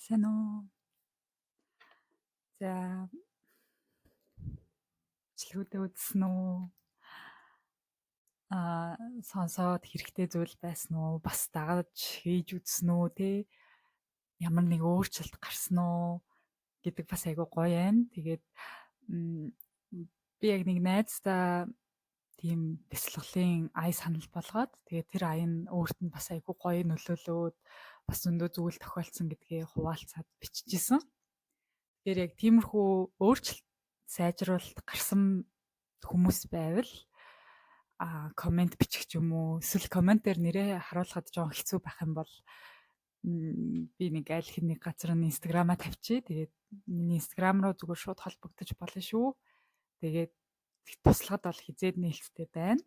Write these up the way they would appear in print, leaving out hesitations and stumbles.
Сайн уу? За, бичлэгүүдээ үзсэн үү? Сонсоод хэрэгтэй зүйл байсан уу? Бас дагаж хийж үзсэн үү те? Ямар нэг өөрчлөлт гарсан уу гэдэг бас айгүй гоё байна. Тэгээд м, би яг нэг найздаа тийм бяцлаглалын ая санал болгоод тэгээд тэр ая нь өөрт нь бас айгүй гоё нөлөөлөөд бас зөндөө зүйл тохиолдсон гэдгээ хуваалцаад биччихсэн. Тэгэхээр яг тиймэрхүү өөрчлөлт сайжруулалт гарсан хүмүүс байвал комент бичих ч юм уу эсвэл комментээр нэрээ харуулхад жоон хэцүү байх юм бол би нэг аль хэний газар нь инстаграмаа тавьчих. Тэгээд миний инстаграм руу зүгээр шууд холбогдож болно шүү. Тэгээд туслагад бол хизээд нээлттэй байна.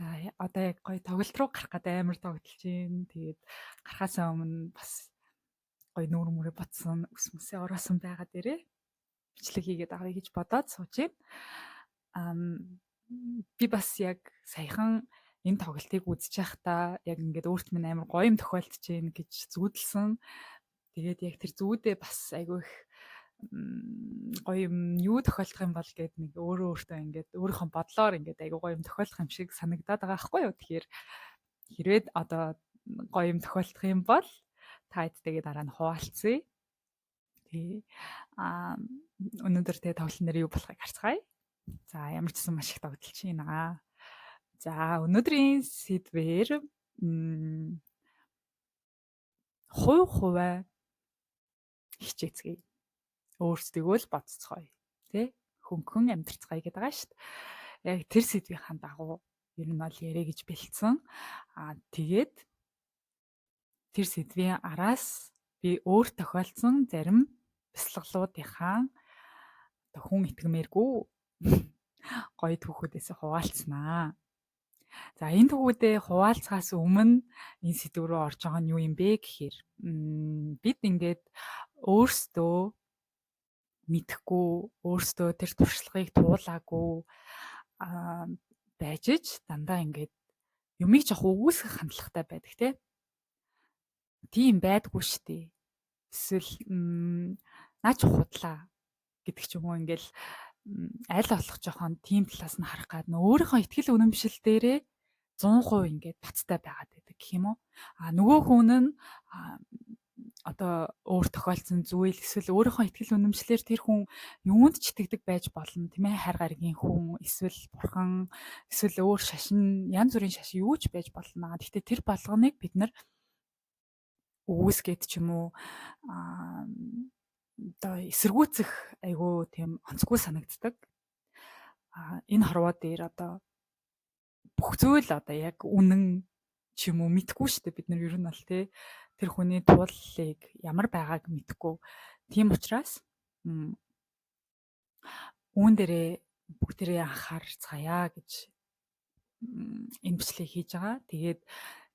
За одоо яг гоё тоглолт руу гарах гэдэг амар тоглож чинь. Тэгээд гарахаасаа өмнө бас гоё нүүр мүрээ ботсон ус мөсөө ороосон байгаа дээрээ бичлэг хийгээд авъя гэж бодоод сууж байна. Би бас яг саяхан энэ тоглолтыг үзэж байхдаа яг ингээд өөрт минь амар гоё юм тохиолдож байна гэж зүудэлсэн. Тэгээд яг тэр зүудээ бас айгүй их гоё юм юу тохиолдох юм бол гээд нэг өөртөө ингээд өөрийнхөө бодлоор ингээд айгүй гоё юм тохиолдох юм шиг санагдаад байгаа байхгүй юу. Тэгэхээр хэрвээ одоо гоё юм тохиолдох юм бол та хэдтэйгээ дараа нь хуваалцъя. Тий. Өнөөдөр тэгээ тоглолт нэр юу болохыг харцгаая. За ямар ч гэсэн маш их тогтолж байна. За өнөөдрийн сэдвээр хувь хичээцгээе. Өөрсдийгөө л бодцгоё. Тэ? Хөнгөн амьдрцгаая гэдэг байгаа шүү дээ. Яг тэр сэдвийн дагуу ер нь бол ярэ гэж бэлдсэн. Тэгээд тэр сэдвийн араас би өөр тохиолдсон зарим бяцлаглуудынхаа хүн итгэмээргүй гоё түүхүүдээс хуваалцсанаа. За энэ түүхүүдээ хуваалцахаас өмнө энэ сэдв рүү орж байгаа нь юу юм бэ гэхээр бид ингээд өөрсдөө мэдхгүй, өөрсдөө тэр туршлагыг туулаагүй байж дандаа ингээд юмыг жоох өгөөсгөх хандлагатай байдаг тийм байдгүй шүү дээ. Эсвэл наач худлаа гэдэг ч юм уу ингээл аль болох жоохон тийм талаас нь харах гад өөрийнхөө ихтгэл үнэмшил дээрээ 100% ингээд бацтай байгаад байдаг гэх юм уу. Нөгөө хүн нь одоо өөр тохиолдсон зүйл эсвэл өөрийнхөө ихтгэл үнэмшлэр тэр хүн юунд ч итгэдэг байж болно тийм ээ. Хайр гаригийн хүн эсвэл бурхан эсвэл өөр шашин янз бүрийн шашин юу ч байж болно. Гэхдээ тэр болгоныг бид нар үүсгээд ч юм уу одоо эсэргүүцэх айгүй тийм онцгүй санагддаг. Энэ хорвоо дээр одоо бүх зүйл одоо яг үнэн ч юм уу мэдгүй шүү дээ. Бид нар ер нь бол тэр хүний тууллыг ямар байгааг мэдгүй. Тийм учраас үүн дээрээ бүгдээрээ анхаарцгаая гэж энэ бичлэгийг хийж байгаа. Тэгээд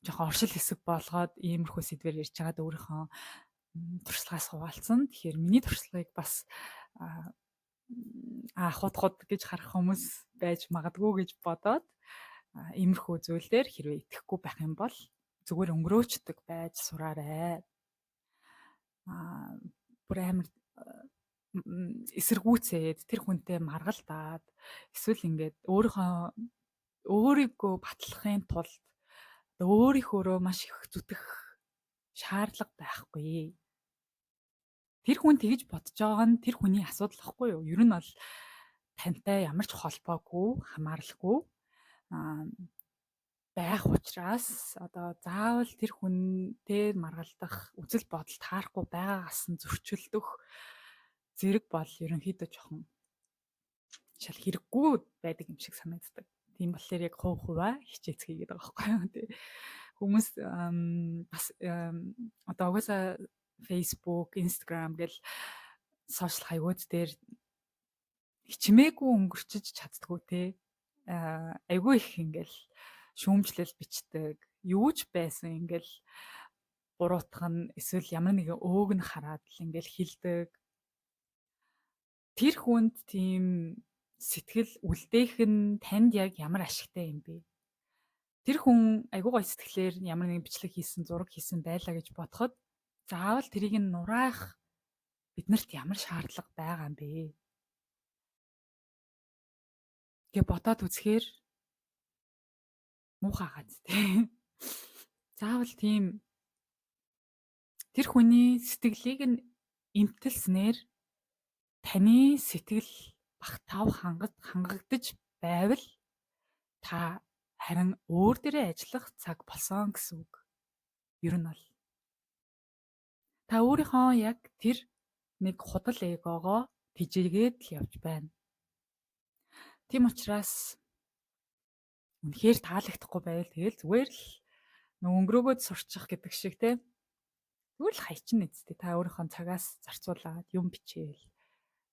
жоохон оршил хэсэг болгоод иймэрхүү сэдвээр ярьж байгаад өөрийнхөө туршлагаас хуваалцсан. Тэгэхээр миний туршлагыг бас худхуд гэж харах хүмүүс байж магадгүй гэж бодоод иймэрхүү зүйлээр хэрвээ итгэхгүй байх юм бол зүгээр өнгөрөөчдөг байж сураарай. Бүр амар эсэргүүцээд тэр хүнтэй маргалдаад эсвэл ингээд өөрийгөө батлахын тулд өөрийнхөөрөө маш их зүтгэх шаардлага байхгүй. Тэр хүн тэгж бодож байгаа нь тэр хүний асуудал واخгүй юу? Ер нь бол тантай ямар ч холбоогүй, хамааралгүй байх учраас одоо заавал тэр хүнтэй маргалдах үзэл бодол таарахгүй байгаагаас нь зөрчилдөх зэрэг бол ерөнхийдөө жоохон шал хэрэггүй байдаг юм шиг санагддаг. Тийм болохоор яг хуваа хичээцгээе гэдэг байгаа байхгүй юу? Хүмүүс бас одоо угаасаа Facebook, Instagram гэл сошиал хаягууд дээр хичмээгүй өнгөрчиж чаддгүй те. Айгүй их ингээл шүүмжлэл бичдэг. Юу ч байсан ингээл буруутгах нь эсвэл ямар нэгэн өөг нь хараад л ингээл хилдэг. Тэр хүнд тийм сэтгэл үлдээх нь танд яг ямар ашигтай юм бэ? тэр хүн айгүй гоё сэтгэлээр ямар нэгэн бичлэг хийсэн, зураг хийсэн байлаа гэж бодоход заавал тэрийг нь нураах биднэрт ямар шаардлага байгаа юм бэ гэж бодоод үзэхээр муухай гац тий. Заавал тийм тэр хүний сэтгэлийг нь эмтэлснээр таны сэтгэл багтаав хангагдаж байвал та харин өөр дээрээ ажиллах цаг болсон гэсэн үг. Ер нь бол та өөрийнхөө яг тэр нэг худал эгоогоо тижээгээд л явж байна. Тийм учраас үнэхээр таалагдахгүй байвал тэгэл зүгээр л өнгөрөөгөөд сурчих гэдэг шиг те. Зүгээр л хайчин нэзтэй та өөрийнхөө цагаас зарцуулаад юм бичээл.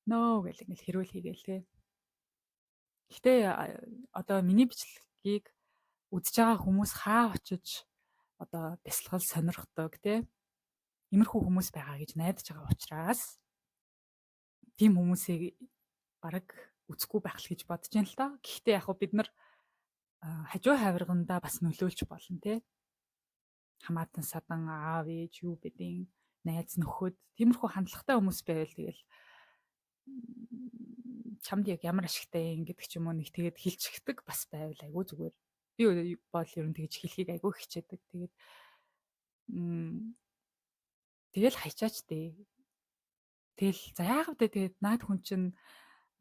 Нөө гэл ингээл хэрүүл хийгээл те. Гэтэ одоо миний бичлэгийг үзэж байгаа хүмүүс хаа очиж одоо бясалгал сонирхдог те. Иймэрхүү хүмүүс байгаа гэж найдаж байгаа учраас тийм хүмүүсийг бараг үзэхгүй байх л гэж бодож байна л да. Гэхдээ яг бид нар хажуу хавиргандаа бас нөлөөлж болно те. Хамаатан садан аав ээж юу гэдیں найз нөхөд тиймэрхүү хандлагатай хүмүүс байвал тэгэл чамд яг ямар ашигтай юм гэдэг ч юм уу нэг тэгээд хилчигдэг бас байвал айгүй зүгээр. Би бол ер нь тэгж хэлхийг айгүй хичээдэг. Тэгэл хайчаач дээ. Тэгэл за яагаад вэ тэгээд наад хүн чинь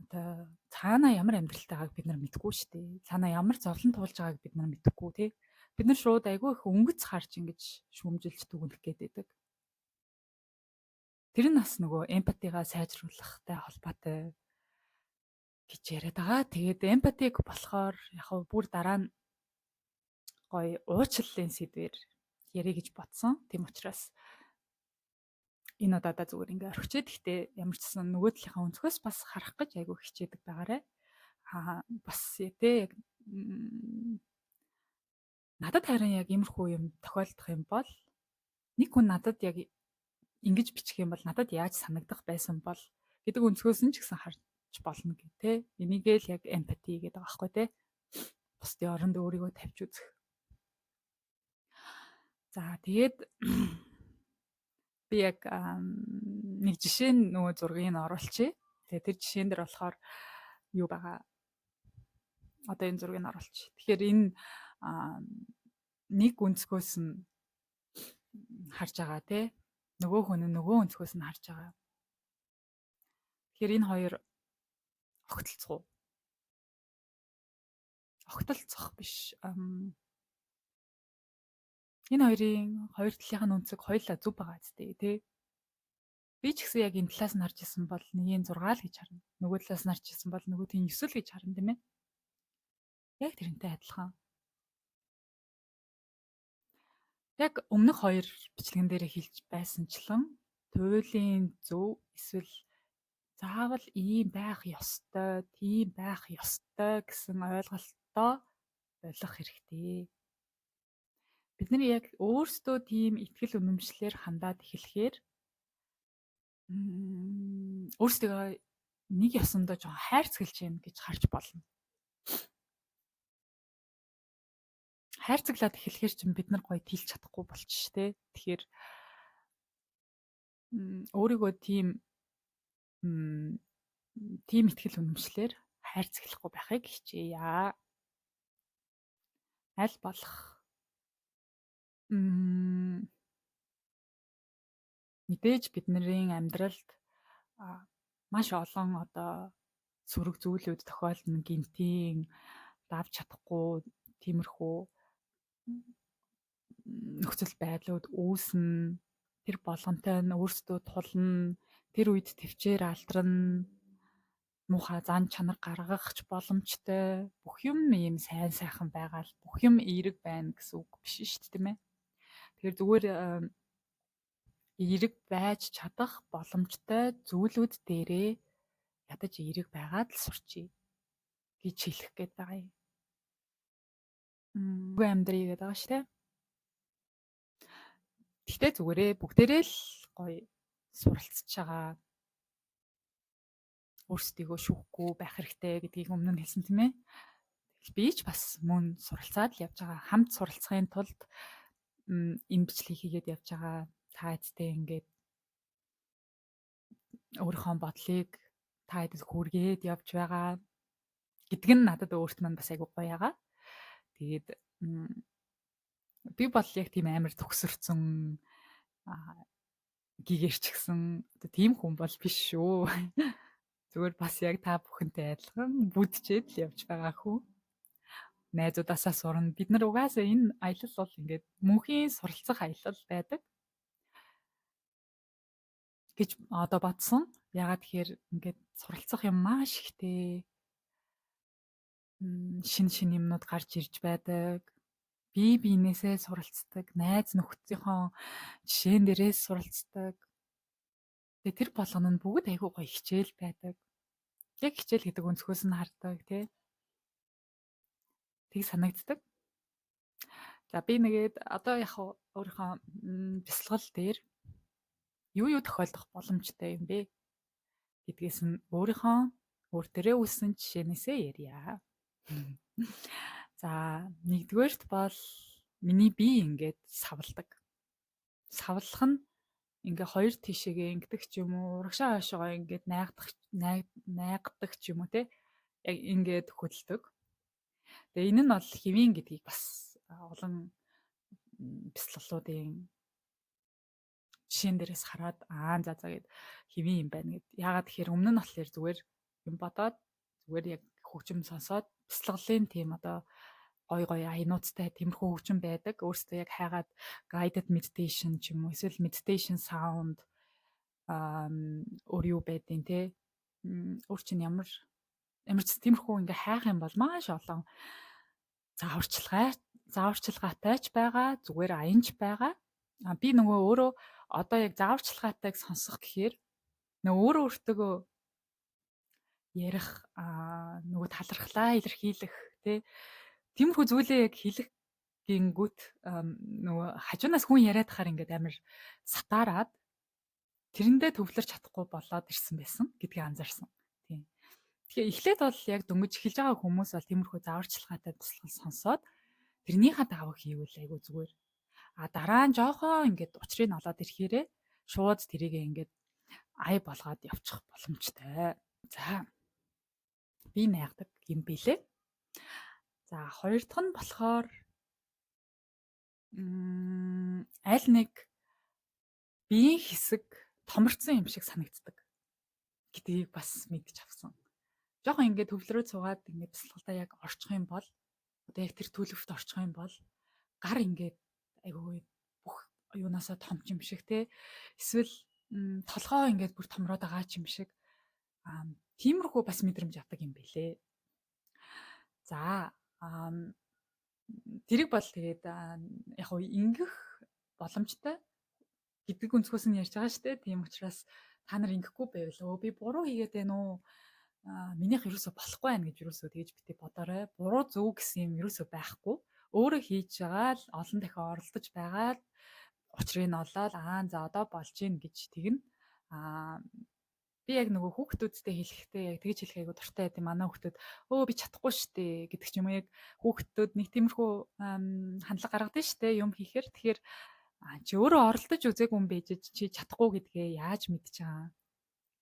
одоо цаанаа ямар амьдралтай байгааг бид нар мэдгүй шүү дээ. Цаанаа ямар зовлон туулж байгааг бид нар мэдэхгүй тий. Бид нар шууд айгүй их өнгөц харж ингэж шүүмжилж дүгнэх гээд байдаг. Тэр нь бас нөгөө эмпатигаа сайжруулахтай холбоотой гэж яриад байгаа. Тэгээд эмпатиг болохоор яг бүр дараа нь гоё уучлалын сэдвээр ярих гэж бодсон. Тийм учраас энэ удаадаа зүгээр ингээ орхичээд гэхдээ ямар ч гэсэн нөгөө талынхаа өнцгөөс бас харах гэж айгүй хичээдэг байгаарэ. Бас тий яг надад харин яг иймэрхүү юм тохиолдох юм бол нэг хүн надад яг ингэж бичих юм бол надад яаж санагдах байсан бол гэдэг өнцгөөс нь ч гэсэн харж болно гэх те. Энийгээ л яг эмпати гэдэг байгаа байхгүй те. Бусдын оронд өөрийгөө тавьж үзэх. За тэгээд би яг нэг жишээ нөгөө зургийг оруулчихъя. Тэгээд тэр жишээн дээр болохоор юу байгаа? Одоо энэ зургийг оруулчих. Тэгэхээр энэ нэг өнцгөөс нь харж байгаа те. Нөгөө хүн нь нөгөө өнцгөөс нь харж байгаа. Тэгэхээр энэ хоёр огтлцох уу? Огтлцох биш. Энэ хоёр талынх нь өнцөг хоёулаа зүв байгаа зү тий. Би ч гэсэн яг энэ талаас нь харж исэн бол нэгийн 6 л гэж харна. Нөгөө талаас нь харж исэн бол нөгөөтийн 9 л гэж харна тийм ээ. Яг тэрнтэй адилхан. Яг өмнөх хоёр бичлэгэн дээр хэлж байсанчлан туйлын зөв эсвэл заавал ийм байх ёстой, тийм байх ёстой гэсэн ойлголтоо ойлгох хэрэгтэй. Бид нар яг өөрсдөө тийм итгэл үнэмшлэр хандаад эхлэхээр өөрсдөө нэг ёсондоо жоо хайрцаглаж юм гэж харж болно. Хайрцаглаад эхлэхээр чинь бид нар гоё тэлж чадахгүй болчих ш тэ. Тэгэхээр өөрийгөө тийм итгэл үнэмшлэр хайрцаглахгүй байхыг хичээе. Аль болох мэдээж бидний амьдралд маш олон одоо сөрөг зүйлүүд тохиолдно, гинтийн давж чадахгүй тиймэрхүү нөхцөл байдлууд үүснэ. Тэр болгонтой нь өөрсдөө тулна, тэр үед төвчээр алдрна, муухай зан чанар гаргах ч боломжтой. Бүх юм ийм сайн сайхан байгаа л бүх юм эерэг байна гэсэн үг биш шүү дээ, тийм ээ. Тэгэхээр зүгээр эерэг байж чадах боломжтой зүйлүүд дээрээ ядаж эерэг байгаад л сурчий гэж хэлэх гээд байгаа юм. Үгүй амьдрий гэдэг байгаа шүү дээ. Гэхдээ зүгээрээ бүгдээрээ л гоё суралцж байгаа. Өөрсдийгөө шүүхгүй байх хэрэгтэй гэдгийг өмнө нь хэлсэн тийм ээ. Би ч бас мөн суралцаад л явж байгаа. Хамт суралцахын тулд энэ бичлэгийг хийгээд явж байгаа. Та эцтэй ингээд өөрийнхөө бодлыг та эдэд хүргээд явж байгаа гэдг нь надад өөрт маань бас айгүй гоё ягаа. Тэгээд би бол яг тийм амар төгсөрцөн гэгэрч гсэн тийм хүн бол биш шүү. Зүгээр бас яг та бүхэнтэй адилхан бүдчээд л явж байгаа хүн. Найзуудаасаа сурна. Бид нар угаасаа энэ аялал бол ингээд мөнхийн суралцах аялал байдаг гэж одоо бодсон. Ягаад тэгэхээр ингээд суралцах юм маш ихтэй. Шин юмнууд гарч ирж байдаг. Бие биенээсээ суралцдаг, найз нөхцийнхөө жишээн дээрээс суралцдаг. Тэгээ тэр болгоно нь бүгд айгүй гоё хичээл байдаг. Яг хичээл гэдэг өнцгөөс нь хардаг тий. Тийг санагддаг. За би нэгээд одоо яг өөрийнхөө бясалгал дээр юу тохиолдох боломжтой юм бэ гэдгээс нь өөрийнхөө өөр төрөө үүссэн жишээнээсээ ярья. За нэгдүгээрт бол миний бие ингээд савладаг. Савлах нь ингээ хоёр тишээгээ ингэдэг ч юм уу, урагшаа хойшоо ингээд найгадаг ч юм уу те. Яг ингээд хөдөлдөг. Тэгээ энэ нь бол хэвийн гэдгийг бас олон бясалгалуудын жишээн дээрээс хараад за гэд хэвийн юм байна гэд. Яагаад тэгэхээр өмнө нь болохоор зүгээр юм бодоод зүгээр яг хөгжим сонсоод бясалгалын тийм одоо гой аянуудтай тиймэрхүү хөгжим байдаг. Өөрөөсөө яг хайгаад guided meditation ч юм уу эсвэл meditation sound өөр юу байдیں۔ Тэ өөр чинь ямар ч тиймэрхүү ингээ хайх юм бол маш олон зааварчилгаатай ч байгаа, зүгээр аянч байгаа. Би нөгөө өөрөө одоо яг зааварчилгаатайг сонсох гэхээр нөгөө өөртөө ярих нөгөө талархлаа илэрхийлэх тий тиймэрхүү зүйлээ яг хэлэх гингүүт нөгөө хажуунаас хүн яриад хахаар ингээд амар сатаарад тэрэндээ төвлөрч чадахгүй болоод ирсэн байсан гэдгийг анзаарсан. Тийм. Тэгэхээр эхлээд бол яг дөнгөж эхэлж байгаа хүмүүс бол тиймэрхүү зааварчилгаатай туслах сонсоод тэрнийхээ дагав хийвэл айгүй зүгээр. Дараа нь жоохон ингээд учрыг олоод ирэхээрээ шууд тэрийг ингээд ай болгоод явчих боломжтой. За би найгадаг юм билээ. За хоёр дахь нь болохоор аль нэг биеийн хэсэг томорцсон юм шиг санагддаг гэдгийг бас мэдчих авсан. Жохон ингээд төвлөрөө цугаад ингээд бясалгалаа яг орчих юм бол одоо яг тэр төлөвт орчих юм бол гар ингээд айгүй бүх юунаасаа томч юм шиг те эсвэл толгоо ингээд бүр томроод байгаа ч юм шиг тиймэрхүү бас мэдрэмж авдаг юм билээ. За тэрийг бол тэгээд яг хуу ингэх боломжтой гэдэг өнцгөөс нь ярьж байгаа шүү дээ. Тийм учраас та нар ингэхгүй байвал би буруу хийгээд байна уу? Минийх ерөөсө болохгүй байна гэж ерөөсө тэгж битээ бодоорой. Буруу зөв гэсэн юм ерөөсө байхгүй. Өөрөө хийж байгаа л олон дахин оролдож байгаа л учрыг нь олоод за одоо болж гин гэж тэгнэ. Би яг нөгөө хүүхдүүдтэй хэлэхдээ яг тэгж хэлэх айгу дуртай байд. Манай хүүхдүүд би чадахгүй штэ гэдэг ч юм уу яг хүүхдүүд нэг тиймэрхүү хандлага гаргадаг штэ юм хийхээр тэгэхээр чи өөрөө оролдож үзээгүй юм байж чи чадахгүй гэдгээ яаж мэдж байгаа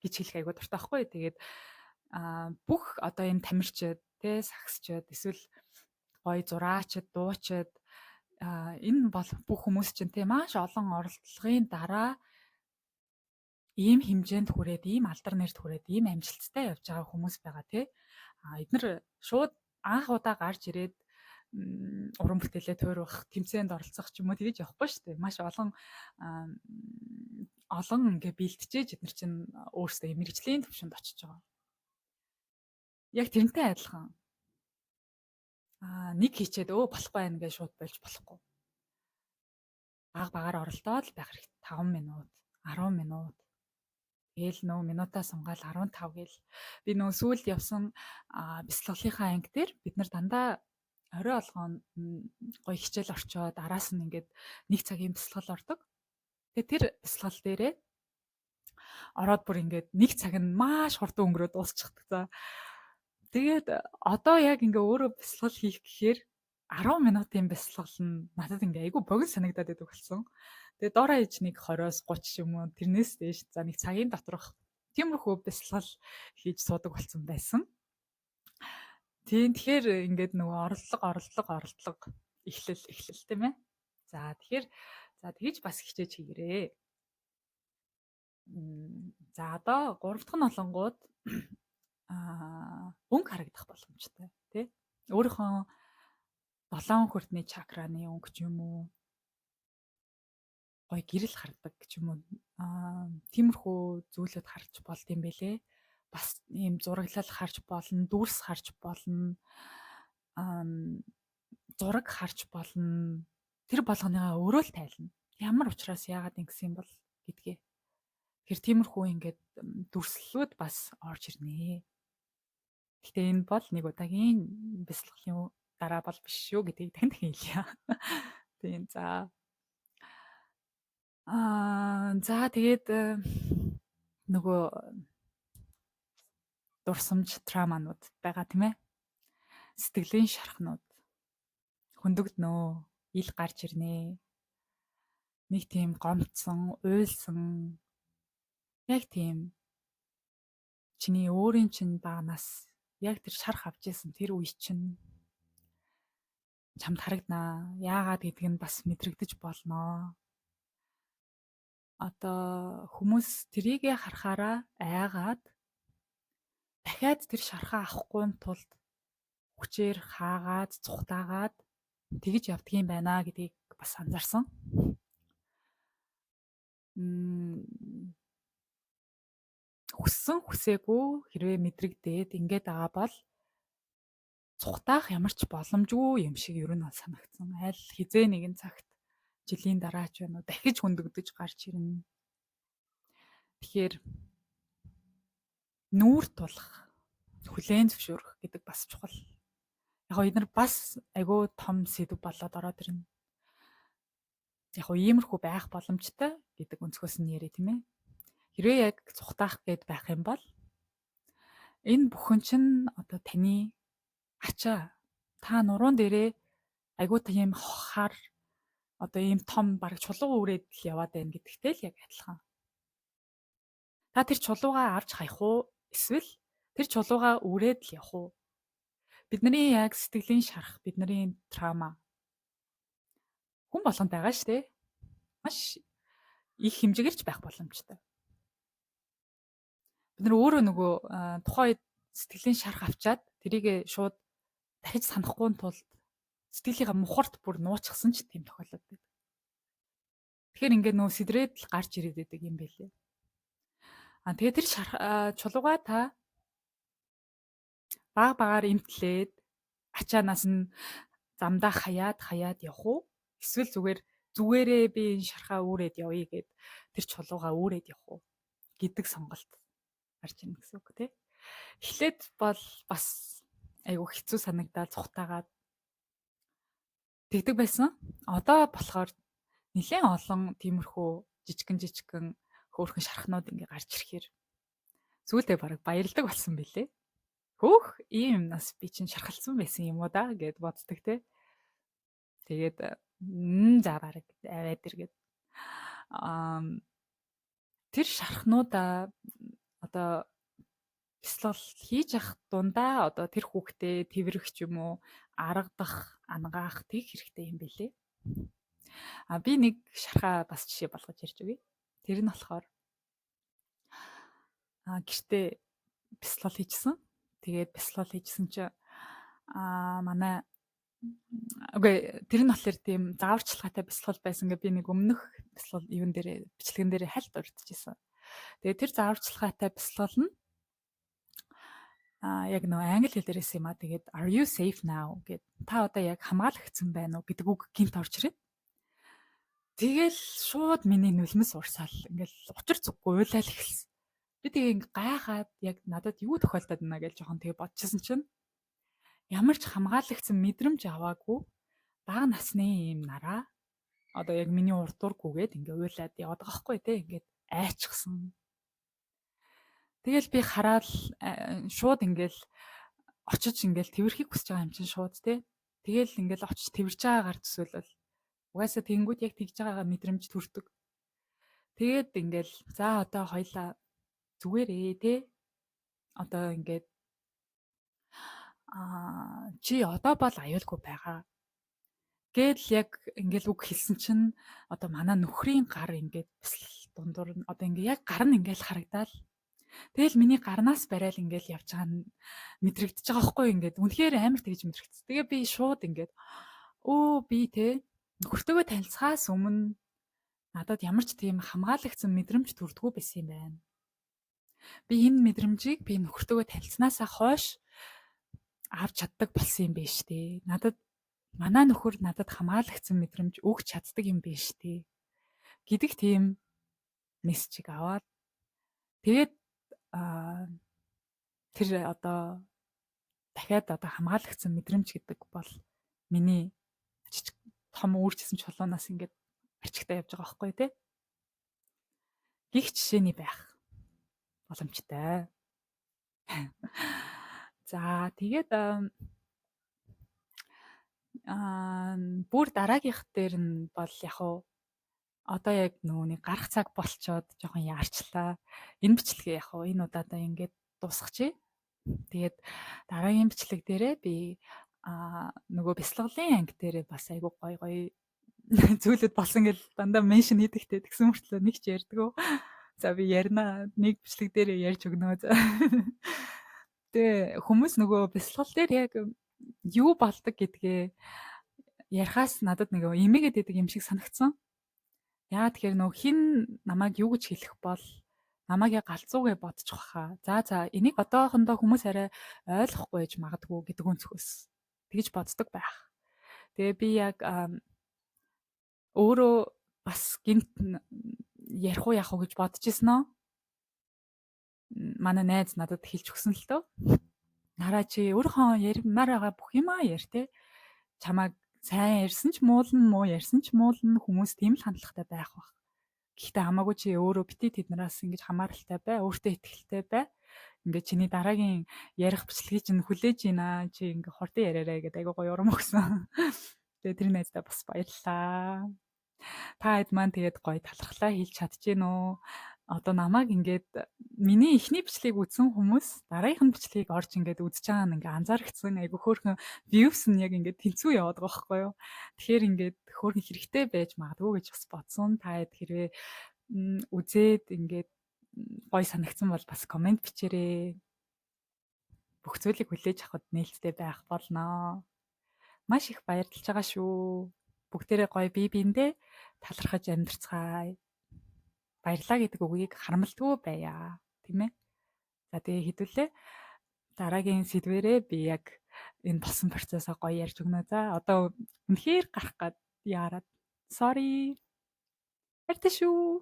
гэж хэлэх айгу дуртай байхгүй. Тэгээд бүх одоо энэ тамирчид те сагсчид эсвэл гоё зураачид дуучид энэ бол бүх хүмүүс чинь те маш олон оролдлогын дараа ийм хэмжээнд хүрээд ийм алдар нэрд хүрээд ийм амжилттай явж байгаа хүмүүс байгаа тий. Эдгээр шууд анх удаа гарч ирээд уран бүтээлээ туурах, тэмцээнд оролцох ч юм уу тэгэж явахгүй шүү дээ. Маш олон ингээ бэлтжээж эдгээр чинь өөрсдөө мэрэгжлийн төвшөнд очиж байгаа. Яг тэрнтэй адилхан. Нэг хийчээд болохгүй байх гэж шууд болж болохгүй. Багаар оролдоод л байх хэрэгтэй. 5 минут, 10 минут гээл нөө минутаа сунгаал 15 гээл би нөө сүүлд явсан бясалгалынхаа анги дээр бид нар дандаа орой олгоон гоё хичээл орчоод араас нь ингээд 1 цагийн бясалгал ордог. Тэгээ тэр бясалгал дээрээ ороод бүр ингээд 1 цаг нь маш хурдан өнгөрөөд дуусчихдаг. За Тэгээд одоо яг ингээ өөрөө бясалгал хийх гэхээр 10 минутын бясалгал нь надад ингээ айгүй богино санагдаад байдаг болсон. Тэгээд дор хаяж нэг 20-оос 30 ч юм уу тэрнээс дээш за нэг цагийн доторх тиймэрхүү бясалгал хийж суудаг болсон байсан. Тийм тэгэхээр ингээд нөгөө оролдлого эхлэл тийм ээ. За тэгэхээр за тэгж бас хичээж хийгэрээ. За одоо 3 дахь нь олонгууд өнгө харагдах боломжтой тий. Өөрийнхөө 7 хүртний чакраны өнгө ч юм уу гой гэрэл хардаг ч юм уу тиймэрхүү зүйлүүд харж болд юм бэлээ. Бас ийм зураглал харж болно, дүрс харж болно, зураг харж болно. Тэр болгоныгаа өөрөө л тайлна. Ямар учраас яагаад ингэсэн юм бол гэдгээ. Тэр тиймэрхүү ингээд дүрслэлүүд бас орж ирнэ. Гэтэ энэ бол нэг удаагийн бясалгалын дараа бол биш шүү гэдгийг тань хэлье. Тийм за. За тэгээд нөгөө дурсамж травманууд байгаа тийм ээ. Сэтгэлийн шархнууд хөндөгднөө, ил гарч ирнэ. Нэг тийм гомдсон, уйлсан яг тийм чиний өөрийн чинь багнаас яг тэр шарх авч исэн тэр үе чинь чамд харагданаа. Яагаад гэдг нь бас мэдрэгдэж болно. Одоо хүмүүс трийгээ харахаараа айгаад дахиад тэр шархаа авахгүй тулд хүчээр хаагаад, цухтаагаад тэгж явдгийм байна гэдгийг бас анзаарсан. Хүссэн хүсээгүй хэрвээ мэдрэгдээд ингээд байгаа бол цухтаах ямар ч боломжгүй юм шиг ер нь санагдсан. Аль хизээ нэгэн цагт жилийн дараа ч байна уу дахиж хөндөгдөж гарч ирнэ. Тэгэхээр нүүр тулах, хүлээн зөвшөөрөх гэдэг бас чухал. Яг гоо эдгээр бас айгүй том сэдв болоод ороод ирнэ. Яг гоо иймэрхүү байх боломжтой гэдэг өнцгөөс нь яриа тийм ээ. Хэрвээ яг цухтаах гээд байх юм бол энэ бүхэн чинь одоо таны ачаа та нуруунд дээрээ айгүй тийм хар одоо ийм том баг чулуу үрээд л яваад байна гэдэгтэй л яг адилхан. Та тэр чулуугаа авч хаях уу? Эсвэл тэр чулуугаа үрээд л явах уу? Бидний яг сэтгэлийн шарах, бидний траума хүн болгонд байгаа шүү дээ. Маш их хэмжээгээр ч байх боломжтой. Бид нар өөрөө нөгөө тухайн үед сэтгэлийн шарах авчаад тэрийг шууд дахиж санахгүй тулд сэтгэлийнхаа мухарт бүр нууцсан ч тийм тохиолдод байдаг. Тэгэхээр ингээд нөө сэдрээд л гарч ирээд байдаг юм байлээ. Тэгээд тэр чулуугаа та багаар имтлээд ачаанаас нь замдаа хаяад явах уу? Эсвэл зүгээрээ би энэ шархаа үүрээд явъя гэд тэр чулуугаа үүрээд явах уу гэдэг сонголт гарч ирнэ гэсэн үг тий. Эхлээд бол бас айгүй хэцүү санагдаад цухтаагаад тэгдэг байсан. Одоо болохоор нэлээд олон тиймэрхүү жижигэн хөөрхөн шархнууд ингээ гарч ирэхээр зүйлдээ бараг баярлдаг болсон билээ. Хөөх ийм нас би чинь шархалсан байсан юм уу да гэд боддог те. Тэгээд за бараг аваад иргээд тэр шархнуудаа одоо бясалгал хийж явах дундаа одоо тэр хүүхдээ тэрвэрх ч юм уу аргадах, ангаах тэг хэрэгтэй юм билээ. Би нэг шархаа бас жишээ болгож ярьж өгье. Тэр нь болохоор гэртээ бясалгал хийжсэн. Тэгээд бясалгал хийжсэн чинь манай үгүй тэр нь болохоор тийм зааварчилгаатай бясалгал байсан гэ би нэг өмнөх бясалгал юун дээр бичлэгэн дээр хальт урдчихсан. Тэгээд тэр зааварчилгаатай бясалгал нь яг нөө англи хэл дээрээс юм тэгээд are you safe now гэд та одоо яг хамгаалагдсан байна уу гэдэг үг гинт орж ирээд тэгэл шууд миний нулимс урсаал ингээл учир зүггүй уйлал эхэлсэн. Би тэгээ гайхаад яг надад юу тохиолдоод байна гэж жоохон тэгээ бодчихсон чинь ямар ч хамгаалагдсан мэдрэмж аваагүй бага насны юм нараа одоо яг миний урдуургүйгээд ингээ уйлаад яваад байгаа хгүй те ингээд айчсан. Тэгэл би хараад шууд ингээл очиж ингээл тэрхийг хүсэж байгаа юм чинь шууд тий. Тэгэл ингээл очиж тэрж байгаагаар төсөөлөл. Угаасаа тэгэнгүүт яг тэгж байгаагаа мэдрэмж төрдөг. Тэгээд ингээл за одоо хоёлаа зүгээрээ тий. Одоо ингээд чи одоо бол аюулгүй байгаа. Гэтэл яг ингээл үг хэлсэн чинь одоо манай нөхрийн гар ингээд дундуур нь одоо ингээ яг гар нь ингээл харагдаал. Тэгэл миний гарнаас барайл ингээл явж байгаа нь мэдрэгдэж байгаа байхгүй ингээд үнэхээр амар тэгж мэдрэгдсэн. Тэгээ би шууд ингээд би те нөхөртөөгөө танилцахаас өмнө надад ямар ч тийм хамгаалагдсан мэдрэмж төрдгөө байсан юм байна. Би энэ мэдрэмжийг би нөхөртөөгөө танилцснаасаа хойш авч чаддаг болсон юм биш үү? Манай нөхөр надад хамгаалагдсан мэдрэмж өгч чаддаг юм биш үү? Гэдэг тийм мессежийг аваад тэгээд тэр одоо дахиад одоо хамгаалагдсан мэдрэмж гэдэг бол миний жижиг том өөрчлөсөн чулуунаас ингээд арчигтай явж байгаа байхгүй тий. Гих жишээний байх боломжтой. За тэгээд бүр дараагийнх дээр нь бол яг уу одоо яг нөгөөний гарах цаг болчоод жоохон яарчлаа. Энэ бичлэгээ яг уу энэ удаадаа ингээд дуусгачих. Тэгээд дараагийн бичлэг дээрээ би нөгөө бяцлаглалын анги дээрээ бас айгуу гоё зүйлүүд болсон гэл дандаа меншн хийдэгтэй тэгсэн мөртлөө нэг ч ярьдгүй. За би ярина. Нэг бичлэг дээр ярьж өгнө. Тэгээ хүмүүс нөгөө бяцлал дээр яг юу болдог гэдгээ ярихаас надад нэг эмээгээд байдаг юм шиг санагдсан. Яа тэгэхээр нөгөө хин намайг юу гэж хэлэх бол намайг яг галзуугээ бодчих واخа. За энийг одоохондоо хүмүүс арай ойлгохгүй байж магадгүй гэдэг өнцгөөс тэгж боддог байх. Тэгээ би яг өөрөө бас гинт ярих уу яах уу гэж бодож ирсэн нөө. Манай найз надад хэлж өгсөн л дөө. Нараа чи өөрийнхөө ярмаар байгаа бүх юмаа яар те. Чамайг сайн ярьсан ч муулна, муу ярьсан ч муулна, хүмүүс тийм л хандлагатай байх бах. Гэхдээ хамаагүй чи өөрөө бити тэднээс ингэж хамааралтай бай, өөртөө итгэлтэй бай. Ингээ чиний дараагийн ярих бичлэгийг чинь хүлээж ийна. Чи ингээ хурдан яриараа гэдэг айгуу гоё урам өгсөн. Тэгээ тэр найздаа бас баярлалаа. Та хэд маань тэгээд гоё талархлаа хэлж чадчихээн үү? Одоо намайг ингээд миний эхний бичлэгийг үзсэн хүмүүс дараагийнх нь бичлэгийг орж ингээд үзэж байгаа нь ингээд анзаарчихсан айгу хөөрхөн views нь яг ингээд тэнцүү яваад байгаа байхгүй юу. Тэгэхээр ингээд хөөрхөн хэрэгтэй байж магадгүй гэж бас бодсон. Та хэд хэрвээ үзээд ингээд гоё санагдсан бол бас комент бичээрэй. Бүх зүйлийг хүлээж авахд нээлттэй байх болноо. Маш их баярлж байгаа шүү. Бүгдээрээ гоё бие биендээ талархаж амьдарцгаая. Баярлаа гэдэг үгийг харамлдаггүй байя. Тийм ээ. За тэгээ хэдүүлээ. Дараагийн сэдвэрээ би яг энэ болсон процессоо гоё ярьж өгнө. За одоо үнэхээр гарах гад яарад. Sorry. Ярьтаа шүү.